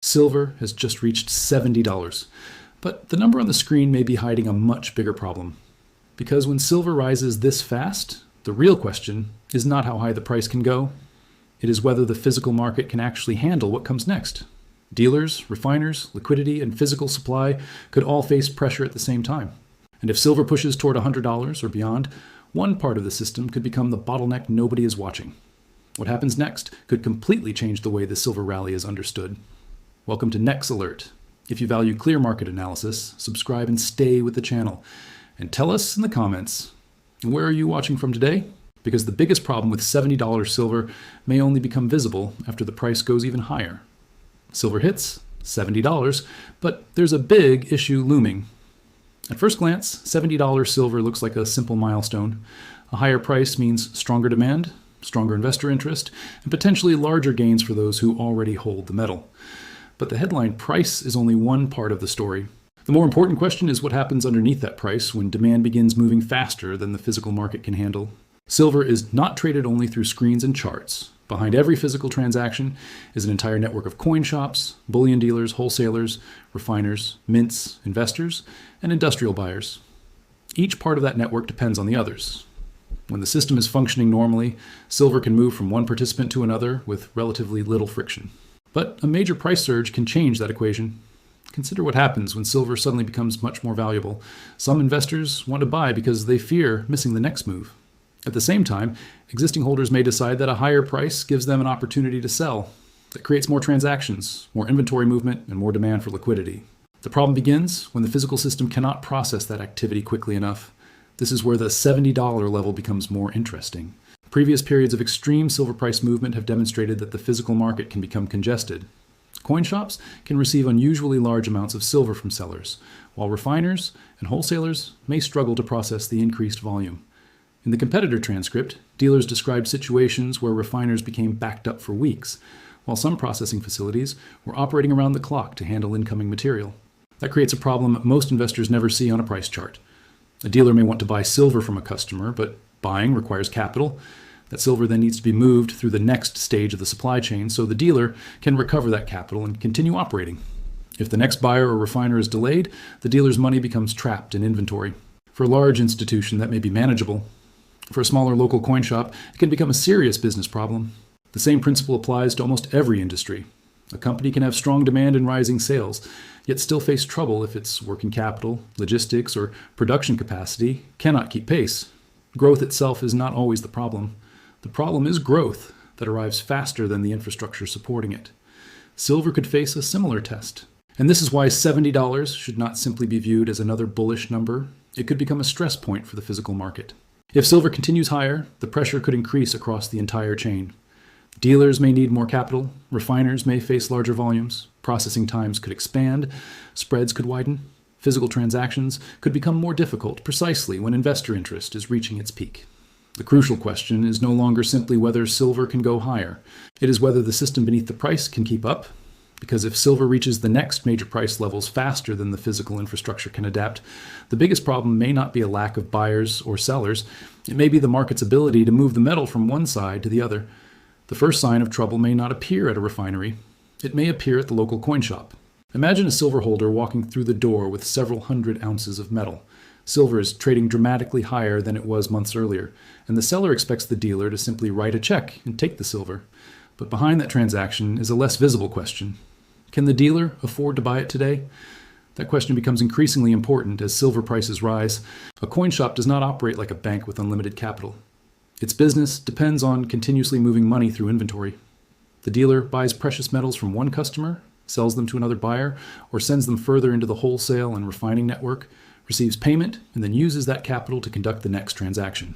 Silver has just reached $70, but the number on the screen may be hiding a much bigger problem. Because when silver rises this fast, the real question is not how high the price can go. It is whether the physical market can actually handle what comes next. Dealers, refiners, liquidity, and physical supply could all face pressure at the same time. And if silver pushes toward $100 or beyond, one part of the system could become the bottleneck nobody is watching. What happens next could completely change the way the silver rally is understood. Welcome to Next Alert. If you value clear market analysis, subscribe and stay with the channel. And tell us in the comments, where are you watching from today? Because the biggest problem with $70 silver may only become visible after the price goes even higher. Silver hits $70, but there's a big issue looming. At first glance, $70 silver looks like a simple milestone. A higher price means stronger demand, stronger investor interest, and potentially larger gains for those who already hold the metal. But the headline price is only one part of the story. The more important question is what happens underneath that price when demand begins moving faster than the physical market can handle. Silver is not traded only through screens and charts. Behind every physical transaction is an entire network of coin shops, bullion dealers, wholesalers, refiners, mints, investors, and industrial buyers. Each part of that network depends on the others. When the system is functioning normally, silver can move from one participant to another with relatively little friction. But a major price surge can change that equation. Consider what happens when silver suddenly becomes much more valuable. Some investors want to buy because they fear missing the next move. At the same time, existing holders may decide that a higher price gives them an opportunity to sell. That creates more transactions, more inventory movement, and more demand for liquidity. The problem begins when the physical system cannot process that activity quickly enough. This is where the $70 level becomes more interesting. Previous periods of extreme silver price movement have demonstrated that the physical market can become congested. Coin shops can receive unusually large amounts of silver from sellers, while refiners and wholesalers may struggle to process the increased volume. In the competitor transcript, dealers described situations where refiners became backed up for weeks, while some processing facilities were operating around the clock to handle incoming material. That creates a problem most investors never see on a price chart. A dealer may want to buy silver from a customer, but buying requires capital. That silver then needs to be moved through the next stage of the supply chain so the dealer can recover that capital and continue operating. If the next buyer or refiner is delayed, the dealer's money becomes trapped in inventory. For a large institution, that may be manageable. For a smaller local coin shop, it can become a serious business problem. The same principle applies to almost every industry. A company can have strong demand and rising sales, yet still face trouble if its working capital, logistics, or production capacity cannot keep pace. Growth itself is not always the problem. The problem is growth that arrives faster than the infrastructure supporting it. Silver could face a similar test. And this is why $70 should not simply be viewed as another bullish number. It could become a stress point for the physical market. If silver continues higher, the pressure could increase across the entire chain. Dealers may need more capital, refiners may face larger volumes, processing times could expand, spreads could widen, physical transactions could become more difficult precisely when investor interest is reaching its peak. The crucial question is no longer simply whether silver can go higher. It is whether the system beneath the price can keep up. Because if silver reaches the next major price levels faster than the physical infrastructure can adapt, the biggest problem may not be a lack of buyers or sellers. It may be the market's ability to move the metal from one side to the other. The first sign of trouble may not appear at a refinery. It may appear at the local coin shop. Imagine a silver holder walking through the door with several hundred ounces of metal. Silver is trading dramatically higher than it was months earlier, and the seller expects the dealer to simply write a check and take the silver. But behind that transaction is a less visible question. Can the dealer afford to buy it today? That question becomes increasingly important as silver prices rise. A coin shop does not operate like a bank with unlimited capital. Its business depends on continuously moving money through inventory. The dealer buys precious metals from one customer, sells them to another buyer, or sends them further into the wholesale and refining network, receives payment, and then uses that capital to conduct the next transaction.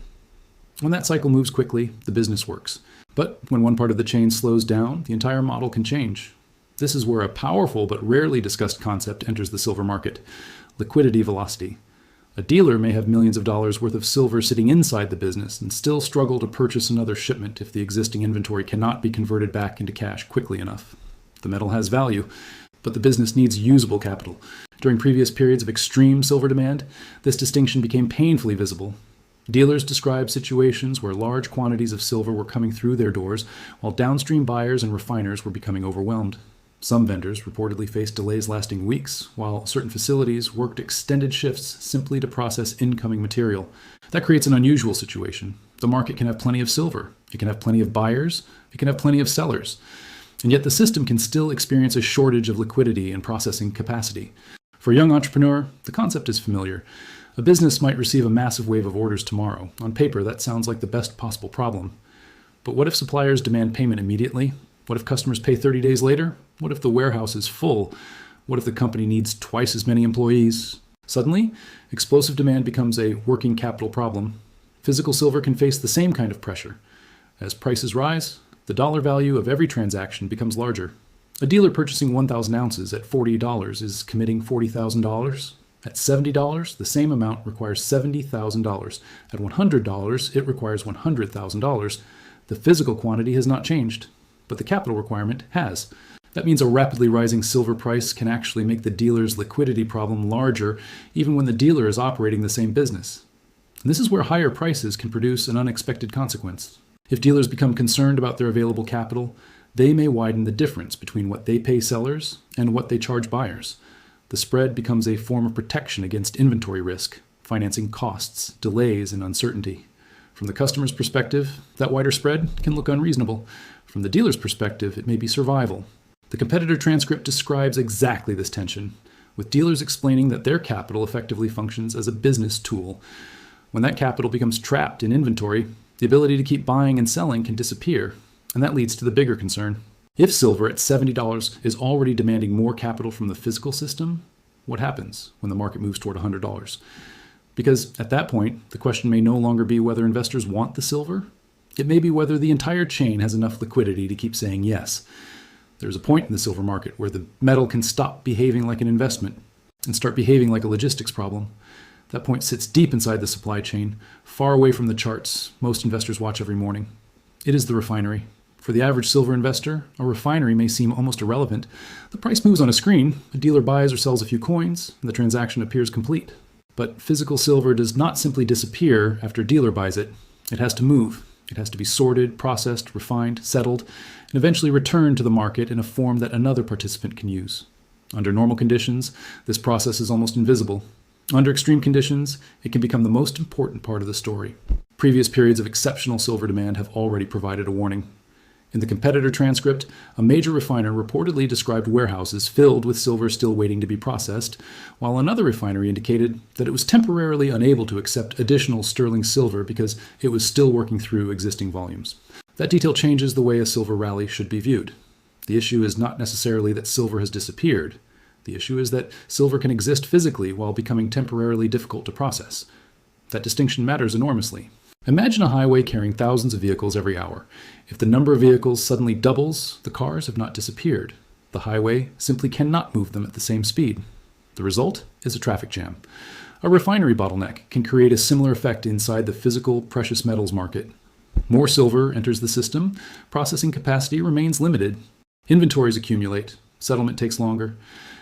When that cycle moves quickly, the business works. But when one part of the chain slows down, the entire model can change. This is where a powerful but rarely discussed concept enters the silver market: liquidity velocity. A dealer may have millions of dollars worth of silver sitting inside the business and still struggle to purchase another shipment if the existing inventory cannot be converted back into cash quickly enough. The metal has value, but the business needs usable capital. During previous periods of extreme silver demand, this distinction became painfully visible. Dealers describe situations where large quantities of silver were coming through their doors, while downstream buyers and refiners were becoming overwhelmed. Some vendors reportedly faced delays lasting weeks, while certain facilities worked extended shifts simply to process incoming material. That creates an unusual situation. The market can have plenty of silver, it can have plenty of buyers, it can have plenty of sellers. And yet the system can still experience a shortage of liquidity and processing capacity. For a young entrepreneur, the concept is familiar. A business might receive a massive wave of orders tomorrow. On paper, that sounds like the best possible problem. But what if suppliers demand payment immediately? What if customers pay 30 days later? What if the warehouse is full? What if the company needs twice as many employees? Suddenly, explosive demand becomes a working capital problem. Physical silver can face the same kind of pressure. As prices rise, the dollar value of every transaction becomes larger. A dealer purchasing 1,000 ounces at $40 is committing $40,000. At $70, the same amount requires $70,000. At $100, it requires $100,000. The physical quantity has not changed, but the capital requirement has. That means a rapidly rising silver price can actually make the dealer's liquidity problem larger, even when the dealer is operating the same business. And this is where higher prices can produce an unexpected consequence. If dealers become concerned about their available capital, they may widen the difference between what they pay sellers and what they charge buyers. The spread becomes a form of protection against inventory risk, financing costs, delays, and uncertainty. From the customer's perspective, that wider spread can look unreasonable. From the dealer's perspective, it may be survival. The competitor transcript describes exactly this tension, with dealers explaining that their capital effectively functions as a business tool. When that capital becomes trapped in inventory, the ability to keep buying and selling can disappear, and that leads to the bigger concern. If silver at $70 is already demanding more capital from the physical system, what happens when the market moves toward $100? Because at that point, the question may no longer be whether investors want the silver. It may be whether the entire chain has enough liquidity to keep saying yes. There's a point in the silver market where the metal can stop behaving like an investment and start behaving like a logistics problem. That point sits deep inside the supply chain, far away from the charts most investors watch every morning. It is the refinery. For the average silver investor, a refinery may seem almost irrelevant. The price moves on a screen, a dealer buys or sells a few coins, and the transaction appears complete. But physical silver does not simply disappear after a dealer buys it. It has to move. It has to be sorted, processed, refined, settled, and eventually returned to the market in a form that another participant can use. Under normal conditions, this process is almost invisible. Under extreme conditions, it can become the most important part of the story. Previous periods of exceptional silver demand have already provided a warning. In the competitor transcript, a major refiner reportedly described warehouses filled with silver still waiting to be processed, while another refinery indicated that it was temporarily unable to accept additional sterling silver because it was still working through existing volumes. That detail changes the way a silver rally should be viewed. The issue is not necessarily that silver has disappeared. The issue is that silver can exist physically while becoming temporarily difficult to process. That distinction matters enormously. Imagine a highway carrying thousands of vehicles every hour. If the number of vehicles suddenly doubles, the cars have not disappeared. The highway simply cannot move them at the same speed. The result is a traffic jam. A refinery bottleneck can create a similar effect inside the physical precious metals market. More silver enters the system, processing capacity remains limited. Inventories accumulate, settlement takes longer,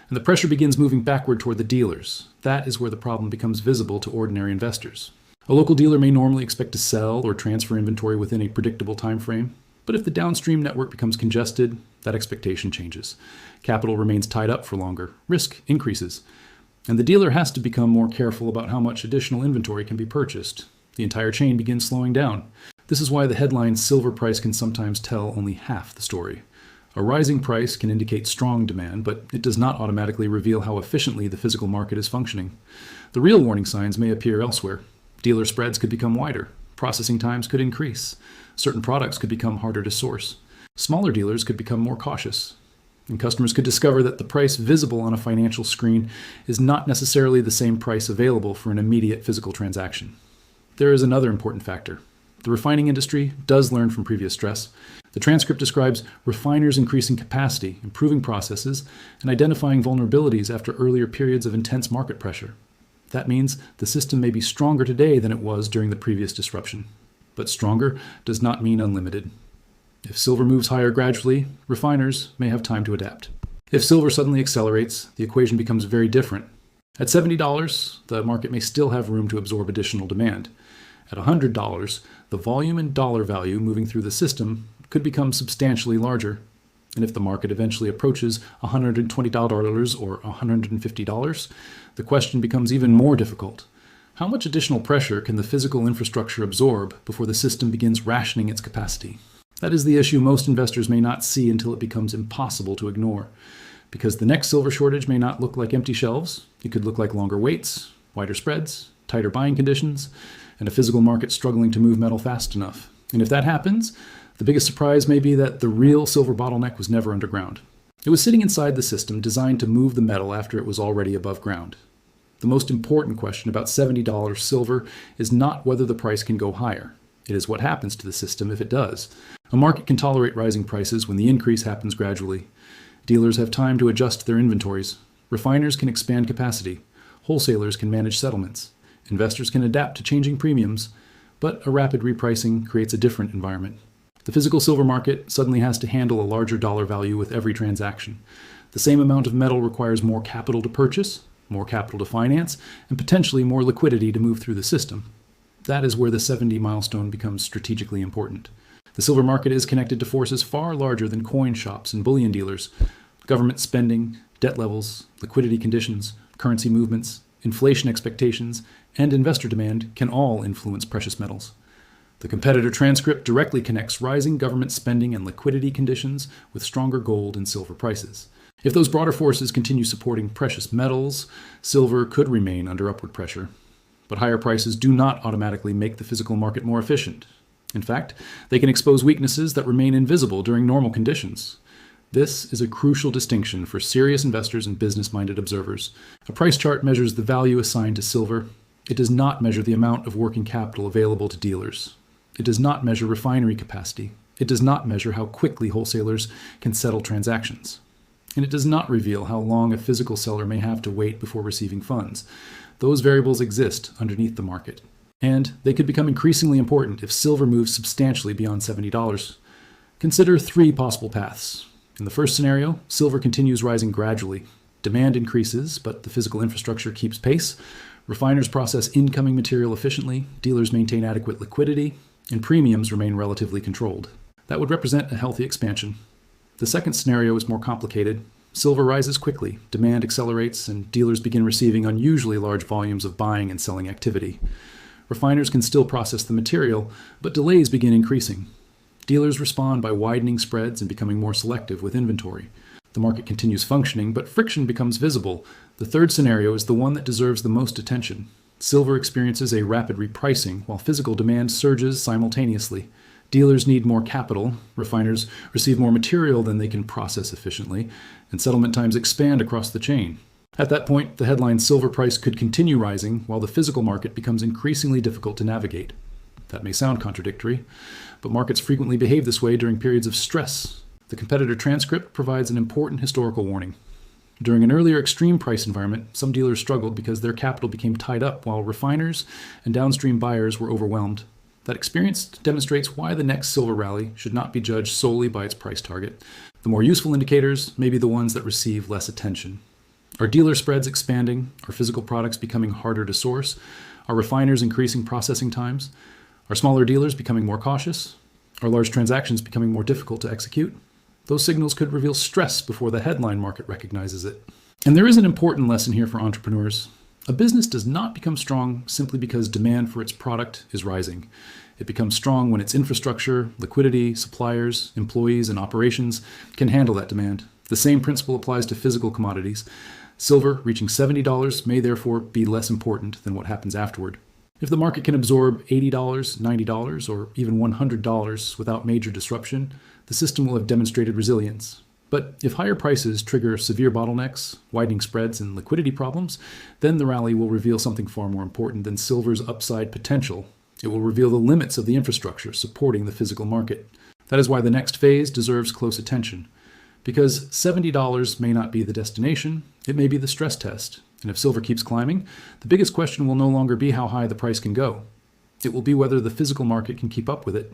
and the pressure begins moving backward toward the dealers. That is where the problem becomes visible to ordinary investors. A local dealer may normally expect to sell or transfer inventory within a predictable time frame, but if the downstream network becomes congested, that expectation changes. Capital remains tied up for longer, risk increases, and the dealer has to become more careful about how much additional inventory can be purchased. The entire chain begins slowing down. This is why the headline silver price can sometimes tell only half the story. A rising price can indicate strong demand, but it does not automatically reveal how efficiently the physical market is functioning. The real warning signs may appear elsewhere. Dealer spreads could become wider. Processing times could increase. Certain products could become harder to source. Smaller dealers could become more cautious. And customers could discover that the price visible on a financial screen is not necessarily the same price available for an immediate physical transaction. There is another important factor. The refining industry does learn from previous stress. The transcript describes refiners increasing capacity, improving processes, and identifying vulnerabilities after earlier periods of intense market pressure. That means the system may be stronger today than it was during the previous disruption. But stronger does not mean unlimited. If silver moves higher gradually, refiners may have time to adapt. If silver suddenly accelerates, the equation becomes very different. At $70, the market may still have room to absorb additional demand. At $100, the volume and dollar value moving through the system could become substantially larger. And if the market eventually approaches $120 or $150, the question becomes even more difficult. How much additional pressure can the physical infrastructure absorb before the system begins rationing its capacity? That is the issue most investors may not see until it becomes impossible to ignore. Because the next silver shortage may not look like empty shelves. It could look like longer waits, wider spreads, tighter buying conditions, and a physical market struggling to move metal fast enough. And if that happens, the biggest surprise may be that the real silver bottleneck was never underground. It was sitting inside the system designed to move the metal after it was already above ground. The most important question about $70 silver is not whether the price can go higher. It is what happens to the system if it does. A market can tolerate rising prices when the increase happens gradually. Dealers have time to adjust their inventories. Refiners can expand capacity. Wholesalers can manage settlements. Investors can adapt to changing premiums. But a rapid repricing creates a different environment. The physical silver market suddenly has to handle a larger dollar value with every transaction. The same amount of metal requires more capital to purchase, more capital to finance, and potentially more liquidity to move through the system. That is where the 70 milestone becomes strategically important. The silver market is connected to forces far larger than coin shops and bullion dealers. Government spending, debt levels, liquidity conditions, currency movements, inflation expectations, and investor demand can all influence precious metals. The competitor transcript directly connects rising government spending and liquidity conditions with stronger gold and silver prices. If those broader forces continue supporting precious metals, silver could remain under upward pressure. But higher prices do not automatically make the physical market more efficient. In fact, they can expose weaknesses that remain invisible during normal conditions. This is a crucial distinction for serious investors and business-minded observers. A price chart measures the value assigned to silver. It does not measure the amount of working capital available to dealers. It does not measure refinery capacity. It does not measure how quickly wholesalers can settle transactions. And it does not reveal how long a physical seller may have to wait before receiving funds. Those variables exist underneath the market. And they could become increasingly important if silver moves substantially beyond $70. Consider three possible paths. In the first scenario, silver continues rising gradually. Demand increases, but the physical infrastructure keeps pace. Refiners process incoming material efficiently, dealers maintain adequate liquidity, and premiums remain relatively controlled. That would represent a healthy expansion. The second scenario is more complicated. Silver rises quickly, demand accelerates, and dealers begin receiving unusually large volumes of buying and selling activity. Refiners can still process the material, but delays begin increasing. Dealers respond by widening spreads and becoming more selective with inventory. The market continues functioning, but friction becomes visible. The third scenario is the one that deserves the most attention. Silver experiences a rapid repricing, while physical demand surges simultaneously. Dealers need more capital, refiners receive more material than they can process efficiently, and settlement times expand across the chain. At that point, the headline silver price could continue rising while the physical market becomes increasingly difficult to navigate. That may sound contradictory, but markets frequently behave this way during periods of stress. The competitor transcript provides an important historical warning. During an earlier extreme price environment, some dealers struggled because their capital became tied up while refiners and downstream buyers were overwhelmed. That experience demonstrates why the next silver rally should not be judged solely by its price target. The more useful indicators may be the ones that receive less attention. Are dealer spreads expanding? Are physical products becoming harder to source? Are refiners increasing processing times? Are smaller dealers becoming more cautious? Are large transactions becoming more difficult to execute? Those signals could reveal stress before the headline market recognizes it. And there is an important lesson here for entrepreneurs. A business does not become strong simply because demand for its product is rising. It becomes strong when its infrastructure, liquidity, suppliers, employees, and operations can handle that demand. The same principle applies to physical commodities. Silver reaching $70 may therefore be less important than what happens afterward. If the market can absorb $80, $90, or even $100 without major disruption, the system will have demonstrated resilience. But if higher prices trigger severe bottlenecks, widening spreads, and liquidity problems, then the rally will reveal something far more important than silver's upside potential. It will reveal the limits of the infrastructure supporting the physical market. That is why the next phase deserves close attention. Because $70 may not be the destination, it may be the stress test. And if silver keeps climbing, the biggest question will no longer be how high the price can go. It will be whether the physical market can keep up with it.